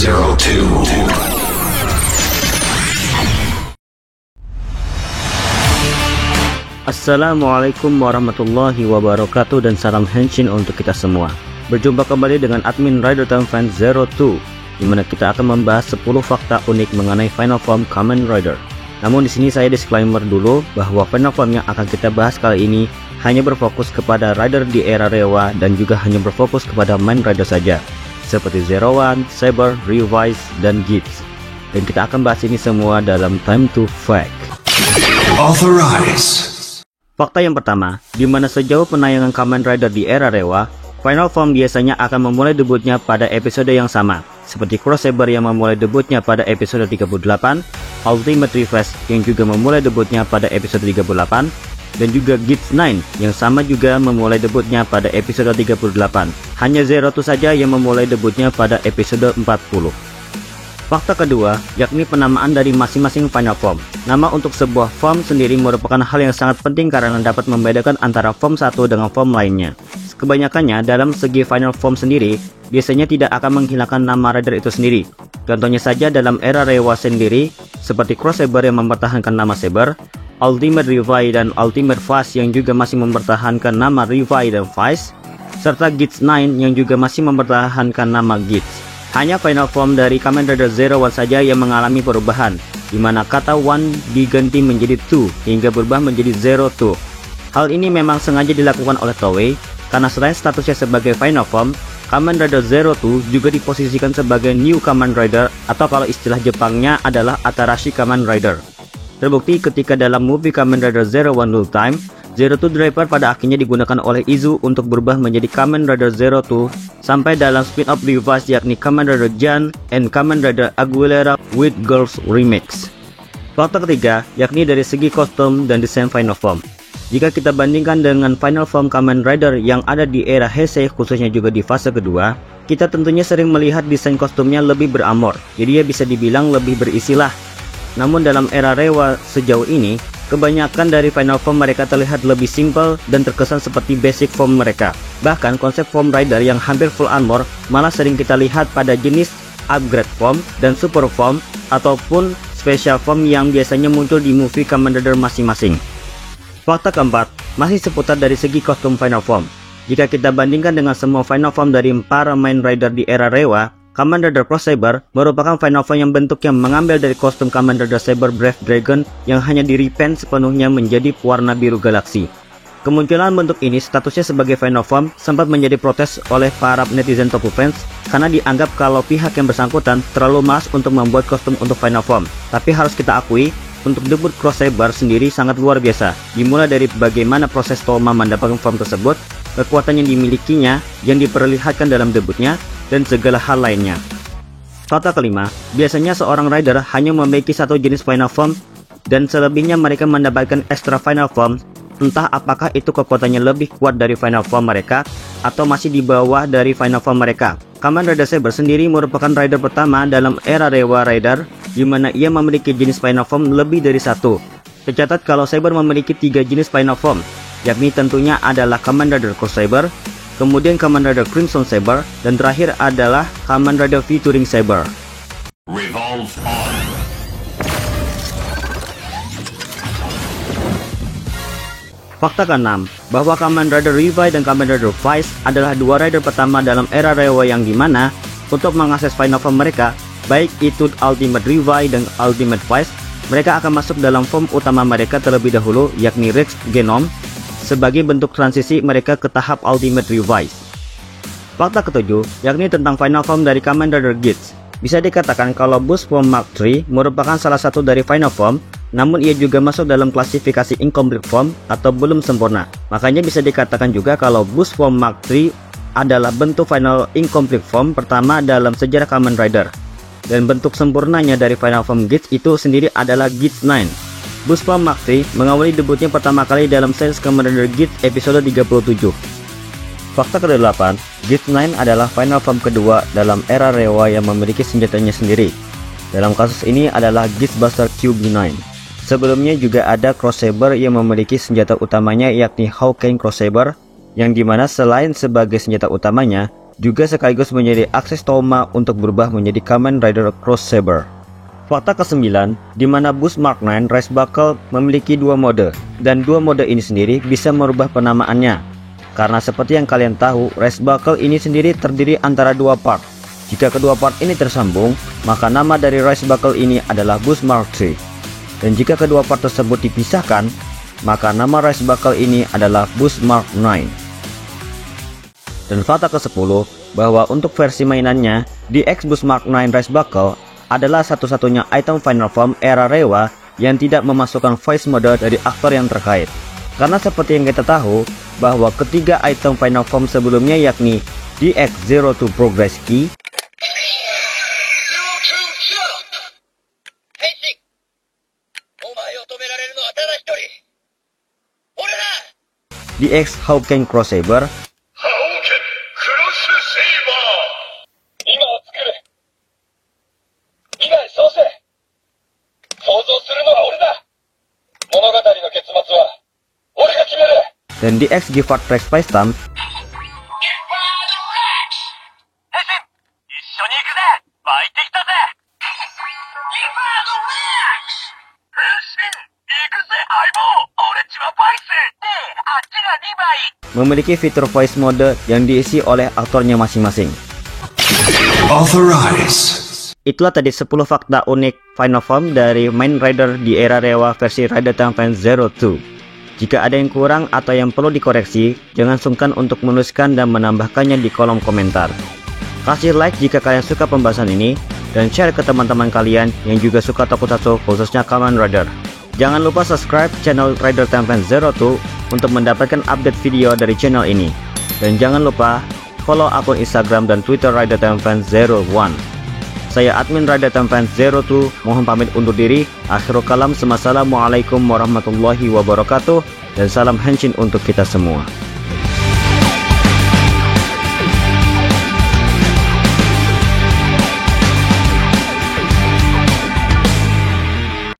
02. Assalamualaikum warahmatullahi wabarakatuh dan salam henshin untuk kita semua. Berjumpa kembali dengan admin Rider Time Fan 02, di mana kita akan membahas 10 fakta unik mengenai Final Form Kamen Rider. Namun di sini saya disclaimer dulu bahwa Final Form yang akan kita bahas kali ini hanya berfokus kepada Rider di era Reiwa dan juga hanya berfokus kepada main Rider saja, seperti Zero One, Saber, Revise, dan Gits. Dan kita akan bahas ini semua dalam Time to Fact. Authorize. Fakta yang pertama, di mana sejauh penayangan Kamen Rider di era Reiwa, Final Form biasanya akan memulai debutnya pada episode yang sama, seperti Cross Saber yang memulai debutnya pada episode 38, Ultimate Revise yang juga memulai debutnya pada episode 38, dan juga Gits 9 yang sama juga memulai debutnya pada episode 38. Hanya Zero Two saja yang memulai debutnya pada episode 40. Fakta kedua, yakni penamaan dari masing-masing Final Form. Nama untuk sebuah form sendiri merupakan hal yang sangat penting karena dapat membedakan antara form satu dengan form lainnya. Kebanyakannya dalam segi Final Form sendiri, biasanya tidak akan menghilangkan nama Rider itu sendiri. Contohnya saja dalam era Reiwa sendiri, seperti Cross Saber yang mempertahankan nama Saber, Ultimate Revise dan Ultimate Fast yang juga masih mempertahankan nama Revise dan Vice, serta Gits 9 yang juga masih mempertahankan nama Gits. Hanya Final Form dari Kamen Rider Zero One saja yang mengalami perubahan, di mana kata One diganti menjadi Two hingga berubah menjadi Zero Two. Hal ini memang sengaja dilakukan oleh Toei, karena selain statusnya sebagai Final Form, Kamen Rider Zero Two juga diposisikan sebagai New Kamen Rider, atau kalau istilah Jepangnya adalah Atarashi Kamen Rider. Terbukti ketika dalam movie Kamen Rider Zero One Rule Time, Zero Two Driver pada akhirnya digunakan oleh Izu untuk berubah menjadi Kamen Rider Zero Two, sampai dalam spin-off Revise yakni Kamen Rider Jan and Kamen Rider Aguilera with Girls Remix. Fakta ketiga, yakni dari segi kostum dan desain Final Form. Jika kita bandingkan dengan Final Form Kamen Rider yang ada di era Heisei, khususnya juga di fase kedua, kita tentunya sering melihat desain kostumnya lebih beramor, jadi ya bisa dibilang lebih berisilah. Namun dalam era Reiwa sejauh ini, kebanyakan dari Final Form mereka terlihat lebih simple dan terkesan seperti basic form mereka. Bahkan konsep form Rider yang hampir full armor malah sering kita lihat pada jenis upgrade form dan super form ataupun special form yang biasanya muncul di movie Kamen Rider masing-masing. Fakta keempat, masih seputar dari segi kostum Final Form. Jika kita bandingkan dengan semua Final Form dari para main Rider di era Reiwa, Kamen Rider Cross Saber merupakan Final Form yang bentuknya mengambil dari kostum Kamen Rider Saber Brave Dragon yang hanya di-repaint sepenuhnya menjadi warna biru galaksi. Kemunculan bentuk ini statusnya sebagai Final Form sempat menjadi protes oleh para netizen Toku fans karena dianggap kalau pihak yang bersangkutan terlalu malas untuk membuat kostum untuk Final Form. Tapi harus kita akui, untuk debut Cross Saber sendiri sangat luar biasa. Dimulai dari bagaimana proses Toma mendapatkan form tersebut, kekuatan yang dimilikinya, yang diperlihatkan dalam debutnya, dan segala hal lainnya. Fakta kelima, biasanya seorang rider hanya memiliki satu jenis Final Form dan selebihnya mereka mendapatkan extra Final Form, entah apakah itu kekuatannya lebih kuat dari Final Form mereka atau masih di bawah dari Final Form mereka. Kamen Rider Saber sendiri merupakan rider pertama dalam era Reiwa Rider di mana ia memiliki jenis Final Form lebih dari satu. Tercatat kalau Saber memiliki 3 jenis Final Form, yakni tentunya adalah Kamen Rider Cross Saber, kemudian Kamen Rider Crimson Saber, dan terakhir adalah Kamen Rider featuring Saber. Revolve on. Fakta ke-6, bahwa Kamen Rider Revise dan Kamen Rider Vice adalah dua rider pertama dalam era Reiwa yang dimana untuk mengakses Final Form mereka, baik itu Ultimate Revise dan Ultimate Vice, mereka akan masuk dalam form utama mereka terlebih dahulu, yakni Rex Genome, sebagai bentuk transisi mereka ke tahap Ultimate Revise. Fakta ke-7, yakni tentang Final Form dari Kamen Rider Gits. Bisa dikatakan kalau Boost Form Mark III merupakan salah satu dari Final Form, namun ia juga masuk dalam klasifikasi Incomplete Form atau belum sempurna. Makanya bisa dikatakan juga kalau Boost Form Mark III adalah bentuk Final Incomplete Form pertama dalam sejarah Kamen Rider. Dan bentuk sempurnanya dari Final Form Gits itu sendiri adalah Gits 9. Boost Form Mark III mengawali debutnya pertama kali dalam series Kamen Rider Gits episode 37. Fakta ke-8, Gits 9 adalah Final Form kedua dalam era Reiwa yang memiliki senjatanya sendiri. Dalam kasus ini adalah Gits Buster QB9. Sebelumnya juga ada Cross Saber yang memiliki senjata utamanya yakni Hawkeye Cross Saber, yang dimana selain sebagai senjata utamanya, juga sekaligus menjadi akses Toma untuk berubah menjadi Kamen Rider Cross Saber. Fakta ke-9, di mana bus Mark 9 Race Buckle memiliki dua mode, dan dua mode ini sendiri bisa merubah penamaannya. Karena seperti yang kalian tahu, Race Buckle ini sendiri terdiri antara dua part. Jika kedua part ini tersambung, maka nama dari Race Buckle ini adalah bus Mark 3. Dan jika kedua part tersebut dipisahkan, maka nama Race Buckle ini adalah bus Mark 9. Dan fakta ke-10, bahwa untuk versi mainannya, DX Bus Mark 9 Race Buckle adalah satu-satunya item Final Form era Reiwa yang tidak memasukkan voice mode dari aktor yang terkait. Karena seperti yang kita tahu, bahwa ketiga item Final Form sebelumnya yakni DX02 Progress Key, DX Hawken Cross Saber, dan DX Giffard Rex Spice Stamp, memiliki fitur voice mode yang diisi oleh aktornya masing-masing. Itulah tadi 10 fakta unik Final Form dari Main Rider di era Reiwa versi Rider Tank 02. Jika ada yang kurang atau yang perlu dikoreksi, jangan sungkan untuk menuliskan dan menambahkannya di kolom komentar. Kasih like jika kalian suka pembahasan ini, dan share ke teman-teman kalian yang juga suka tokusatsu khususnya Kamen Rider. Jangan lupa subscribe channel Rider Tank 02 untuk mendapatkan update video dari channel ini. Dan jangan lupa follow akun Instagram dan Twitter Rider Tank 01. Saya admin Rider Tank 02, mohon pamit undur diri. Akhirul kalam, wassalamualaikum warahmatullahi wabarakatuh, dan salam henshin untuk kita semua.